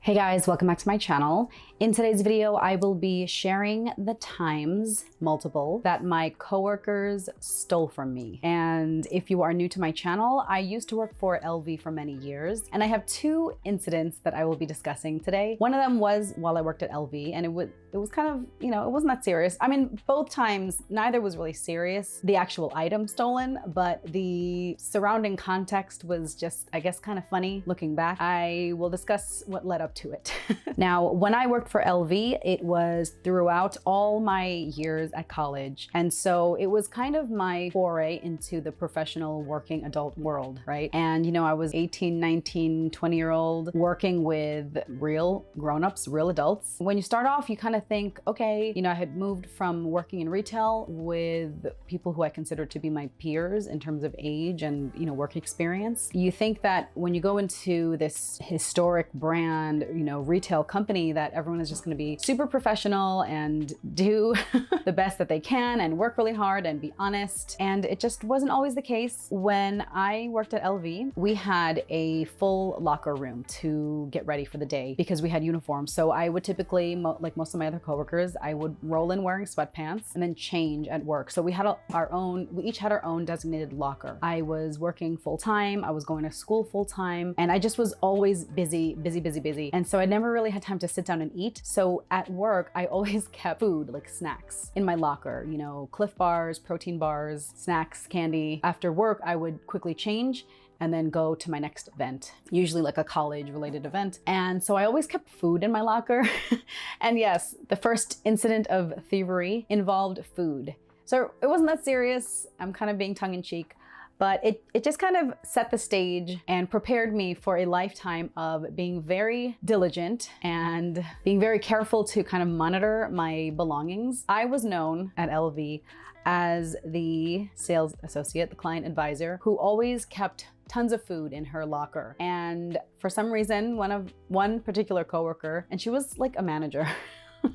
Hey guys, welcome back to my channel. In today's video, I will be sharing the times, multiple, that my coworkers stole from me. And if you are new to my channel, I used to work for LV for many years, and I have two incidents that I will be discussing today. One of them was while I worked at LV, and it was kind of, you know, it wasn't that serious. I mean, both times, neither was really serious, the actual item stolen, but the surrounding context was just, I guess, kind of funny looking back. I will discuss what led up to it. Now, when I worked for LV, it was throughout all my years at college. And so it was kind of my foray into the professional working adult world, right? And, you know, I was 18, 19, 20-year-old working with real grown-ups, real adults. When you start off, you kind of think, okay, you know, I had moved from working in retail with people who I consider to be my peers in terms of age and, you know, work experience. You think that when you go into this historic brand, you know, retail company, that everyone is just going to be super professional and do the best that they can and work really hard and be honest. And it just wasn't always the case. When I worked at LV, we had a full locker room to get ready for the day because we had uniforms. So I would typically, like most of my other coworkers, I would roll in wearing sweatpants and then change at work. So we had we each had our own designated locker. I was working full time. I was going to school full time, and I just was always busy. And so I never really had time to sit down and eat. So at work, I always kept food, like snacks, in my locker, you know, Cliff bars, protein bars, snacks, candy. After work, I would quickly change and then go to my next event, usually like a college related event. And so I always kept food in my locker. And yes, the first incident of thievery involved food. So it wasn't that serious. I'm kind of being tongue in cheek, but it just kind of set the stage and prepared me for a lifetime of being very diligent and being very careful to kind of monitor my belongings. I was known at LV as the sales associate, the client advisor, who always kept tons of food in her locker. And for some reason, one particular coworker, and she was like a manager,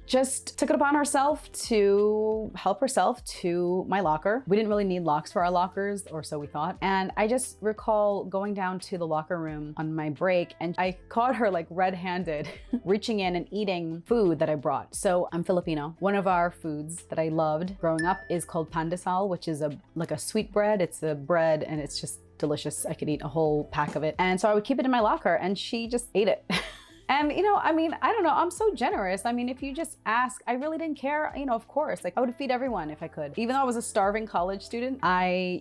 just took it upon herself to help herself to my locker. We didn't really need locks for our lockers, or so we thought. And I just recall going down to the locker room on my break, and I caught her like red-handed reaching in and eating food that I brought. So I'm Filipino. One of our foods that I loved growing up is called pandesal, which is like a sweet bread. It's a bread and it's just delicious. I could eat a whole pack of it. And so I would keep it in my locker, and she just ate it. And, you know, I mean, I don't know, I'm so generous. I mean, if you just ask, I really didn't care, you know, of course, like I would feed everyone if I could. Even though I was a starving college student, I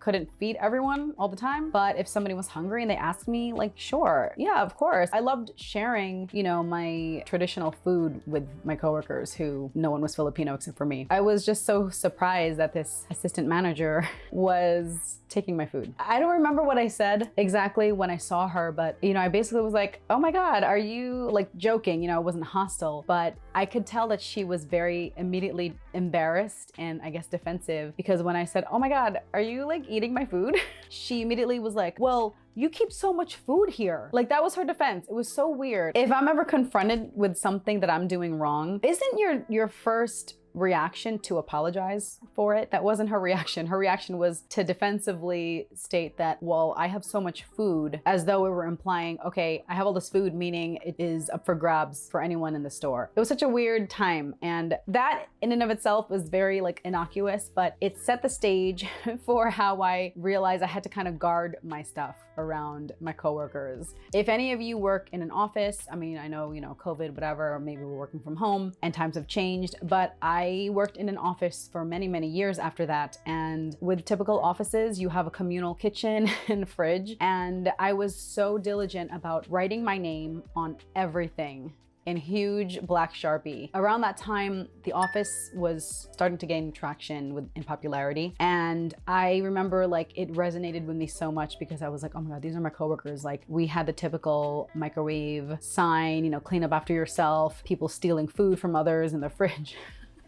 couldn't feed everyone all the time, but if somebody was hungry and they asked me, like, sure, yeah, of course. I loved sharing, you know, my traditional food with my coworkers who no one was Filipino except for me. I was just so surprised that this assistant manager was taking my food. I don't remember what I said exactly when I saw her, but, you know, I basically was like, oh my God, are you, like, joking? You know, it wasn't hostile, but I could tell that she was very immediately embarrassed and I guess defensive, because when I said, oh my God, are you like eating my food? She immediately was like, well, you keep so much food here. Like, that was her defense. It was so weird. If I'm ever confronted with something that I'm doing wrong, isn't your first reaction to apologize for it? That wasn't her reaction. Her reaction was to defensively state that, well, I have so much food, as though we were implying, okay, I have all this food, meaning it is up for grabs for anyone in the store. It was such a weird time. And that in and of itself was very like innocuous, but it set the stage for how I realized I had to kind of guard my stuff around my coworkers. If any of you work in an office, I mean, I know, you know, COVID, whatever, or maybe we're working from home and times have changed, but I worked in an office for many, many years after that. And with typical offices, you have a communal kitchen and fridge. And I was so diligent about writing my name on everything in huge black Sharpie. Around that time, The Office was starting to gain traction in popularity. And I remember, like, it resonated with me so much because I was like, oh my God, these are my coworkers. Like, we had the typical microwave sign, you know, clean up after yourself, people stealing food from others in the fridge.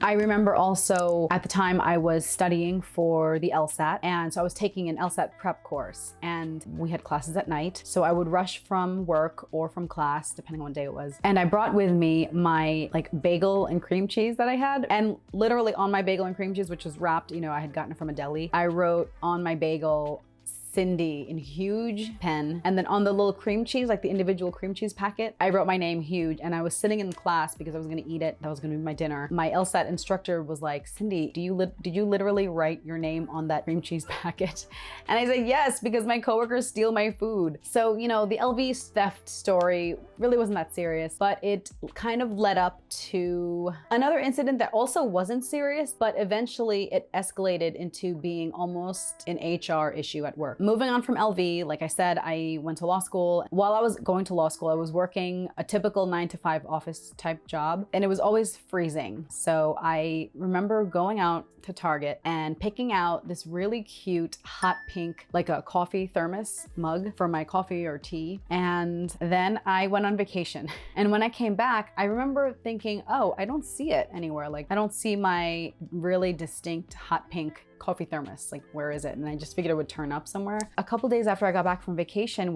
I remember also at the time I was studying for the LSAT, and so I was taking an LSAT prep course, and we had classes at night. So I would rush from work or from class, depending on what day it was. And I brought with me my like bagel and cream cheese that I had, and literally on my bagel and cream cheese, which was wrapped, you know, I had gotten it from a deli, I wrote on my bagel, Cindy in huge pen. And then on the little cream cheese, like the individual cream cheese packet, I wrote my name huge. And I was sitting in class because I was gonna eat it. That was gonna be my dinner. My LSAT instructor was like, Cindy, did you literally write your name on that cream cheese packet? And I said, yes, because my coworkers steal my food. So, you know, the LV theft story really wasn't that serious, but it kind of led up to another incident that also wasn't serious, but eventually it escalated into being almost an HR issue at work. Moving on from LV, like I said, I went to law school. While I was going to law school, I was working a typical 9-to-5 office type job, and it was always freezing. So I remember going out to Target and picking out this really cute hot pink, like a coffee thermos mug for my coffee or tea. And then I went on vacation. And when I came back, I remember thinking, oh, I don't see it anywhere. Like I don't see my really distinct hot pink coffee thermos. Like, where is it? And I just figured it would turn up somewhere. A couple days after I got back from vacation,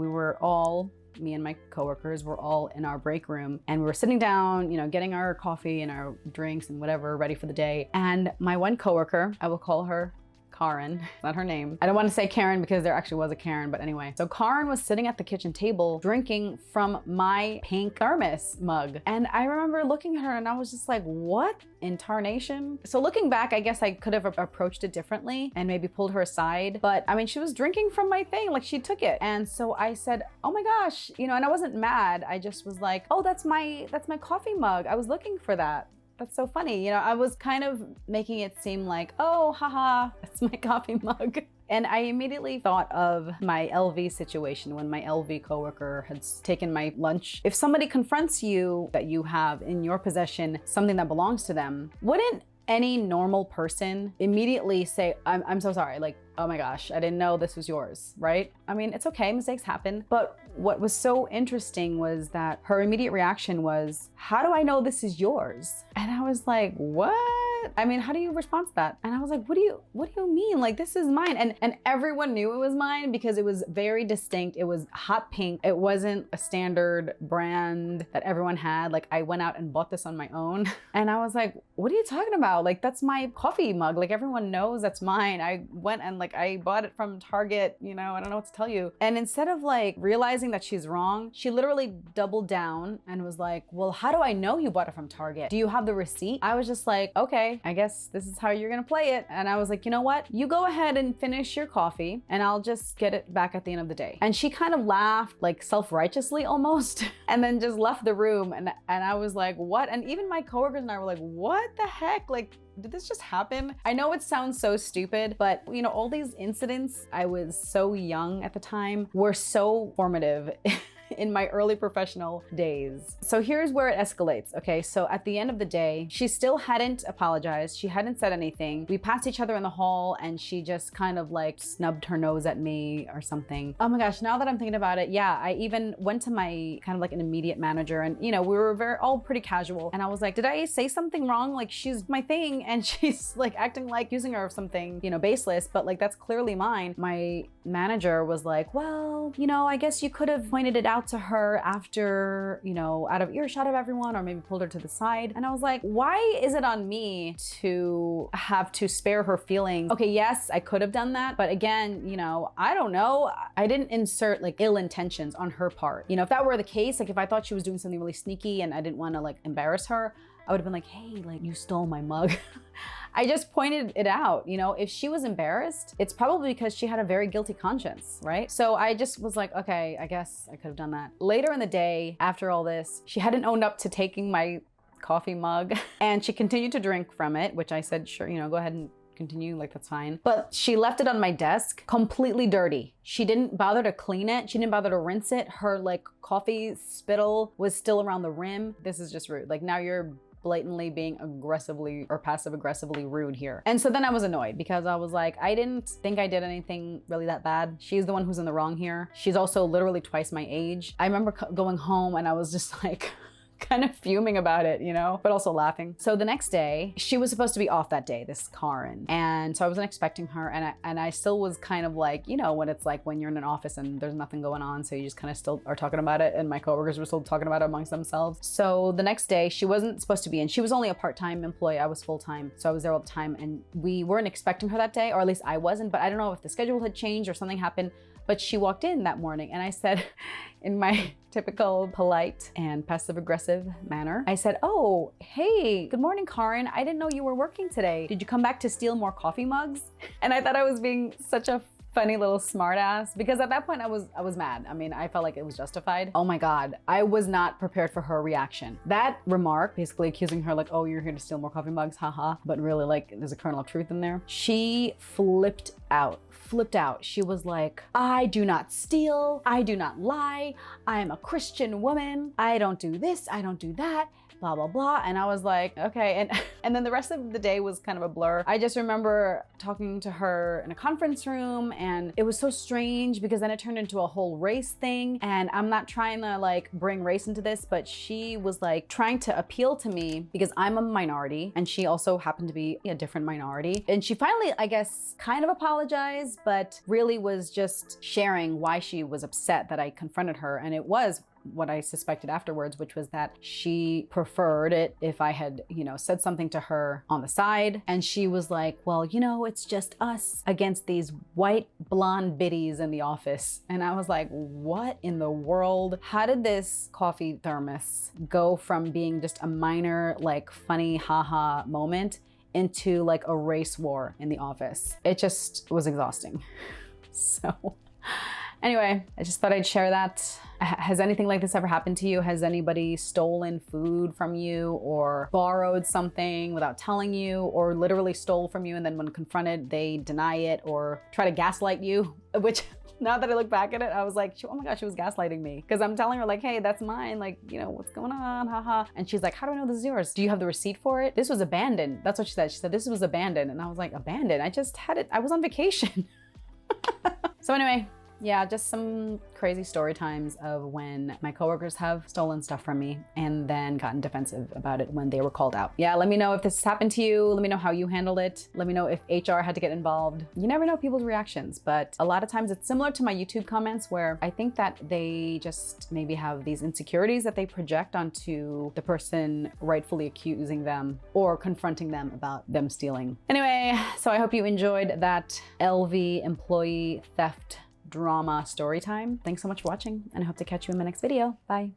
me and my coworkers were all in our break room and we were sitting down, you know, getting our coffee and our drinks and whatever ready for the day. And my one coworker, I will call her Karen, not her name. I don't want to say Karen because there actually was a Karen, but anyway. So Karen was sitting at the kitchen table drinking from my pink thermos mug. And I remember looking at her and I was just like, what in tarnation? So looking back, I guess I could have approached it differently and maybe pulled her aside. But I mean, she was drinking from my thing, like she took it. And so I said, oh my gosh, you know, and I wasn't mad. I just was like, oh, that's my coffee mug. I was looking for that. That's so funny. You know, I was kind of making it seem like, oh, haha, that's my coffee mug. And I immediately thought of my LV situation when my LV coworker had taken my lunch. If somebody confronts you that you have in your possession something that belongs to them, wouldn't any normal person immediately say, I'm so sorry, like, oh my gosh, I didn't know this was yours, right? I mean, it's okay, mistakes happen. But what was so interesting was that her immediate reaction was, how do I know this is yours? And I was like, what? I mean, how do you respond to that? And I was like, what do you mean? Like, this is mine. And everyone knew it was mine because it was very distinct. It was hot pink. It wasn't a standard brand that everyone had. Like, I went out and bought this on my own. And I was like, what are you talking about? Like, that's my coffee mug. Like, everyone knows that's mine. I went and like, I bought it from Target, you know, I don't know what to tell you. And instead of like realizing that she's wrong, she literally doubled down and was like, well, how do I know you bought it from Target? Do you have the receipt? I was just like, okay, I guess this is how you're gonna play it. And I was like, you know what? You go ahead and finish your coffee and I'll just get it back at the end of the day. And she kind of laughed, like self-righteously almost, and then just left the room. And I was like, what? And even my coworkers and I were like, what the heck? Like, did this just happen? I know it sounds so stupid, but you know, all these incidents, I was so young at the time, were so formative in my early professional days. So here's where it escalates, okay? So at the end of the day, she still hadn't apologized. She hadn't said anything. We passed each other in the hall and she just kind of like snubbed her nose at me or something. Oh my gosh, now that I'm thinking about it, yeah, I even went to my kind of like an immediate manager and you know, we were all pretty casual. And I was like, did I say something wrong? Like she's my thing and she's like acting like using her of something, you know, baseless, but like that's clearly mine. My manager was like, well, you know, I guess you could have pointed it out to her after, you know, out of earshot of everyone, or maybe pulled her to the side. And I was like, why is it on me to have to spare her feelings? Okay, yes, I could have done that. But again, you know, I don't know. I didn't insert like ill intentions on her part. You know, if that were the case, like if I thought she was doing something really sneaky and I didn't want to like embarrass her, I would have been like, hey, like you stole my mug. I just pointed it out, you know, if she was embarrassed, it's probably because she had a very guilty conscience, right? So I just was like, okay, I guess I could have done that. Later in the day, after all this, she hadn't owned up to taking my coffee mug and she continued to drink from it, which I said, sure, you know, go ahead and continue, like that's fine. But she left it on my desk completely dirty. She didn't bother to clean it. She didn't bother to rinse it. Her like coffee spittle was still around the rim. This is just rude. Like now you're blatantly being aggressively or passive aggressively rude here. And so then I was annoyed because I was like, I didn't think I did anything really that bad. She's the one who's in the wrong here. She's also literally twice my age. I remember going home and I was just like, kind of fuming about it, you know, but also laughing. So the next day, she was supposed to be off that day, this Karen. And so I wasn't expecting her. And I still was kind of like, you know, when it's like when you're in an office and there's nothing going on. So you just kind of still are talking about it. And my coworkers were still talking about it amongst themselves. So the next day, she wasn't supposed to be in. She was only a part-time employee. I was full-time. So I was there all the time. And we weren't expecting her that day, or at least I wasn't. But I don't know if the schedule had changed or something happened. But she walked in that morning and I said, in my typical polite and passive-aggressive manner, I said, oh, hey, good morning, Karin. I didn't know you were working today. Did you come back to steal more coffee mugs? And I thought I was being such a funny little smartass, because at that point I was mad. I mean, I felt like it was justified. Oh my God, I was not prepared for her reaction. That remark, basically accusing her like, oh, you're here to steal more coffee mugs, haha, but really like there's a kernel of truth in there. She flipped out. She was like, I do not steal, I do not lie, I am a Christian woman, I don't do this, I don't do that, blah, blah, blah. And I was like, okay. And then the rest of the day was kind of a blur. I just remember talking to her in a conference room, and it was so strange because then it turned into a whole race thing. And I'm not trying to like bring race into this, but she was like trying to appeal to me because I'm a minority and she also happened to be a different minority. And she finally, I guess, kind of apologized, but really was just sharing why she was upset that I confronted her. And it was what I suspected afterwards, which was that she preferred it if I had, said something to her on the side. And she was like, well, it's just us against these white blonde biddies in the office. And I was like, what in the world? How did this coffee thermos go from being just a minor, like funny haha moment into like a race war in the office? It just was exhausting. So anyway, I just thought I'd share that. Has anything like this ever happened to you? Has anybody stolen food from you or borrowed something without telling you, or literally stole from you and then when confronted, they deny it or try to gaslight you? Which now that I look back at it, I was like, oh my gosh, she was gaslighting me. Because I'm telling her like, hey, that's mine. Like, what's going on? Haha. And she's like, how do I know this is yours? Do you have the receipt for it? This was abandoned. That's what she said. She said, this was abandoned. And I was like, abandoned? I just had it. I was on vacation. So anyway, yeah, just some crazy story times of when my coworkers have stolen stuff from me and then gotten defensive about it when they were called out. Yeah, let me know if this has happened to you. Let me know how you handled it. Let me know if HR had to get involved. You never know people's reactions, but a lot of times it's similar to my YouTube comments where I think that they just maybe have these insecurities that they project onto the person rightfully accusing them or confronting them about them stealing. Anyway, so I hope you enjoyed that LV employee theft drama story time. Thanks so much for watching, and I hope to catch you in my next video. Bye.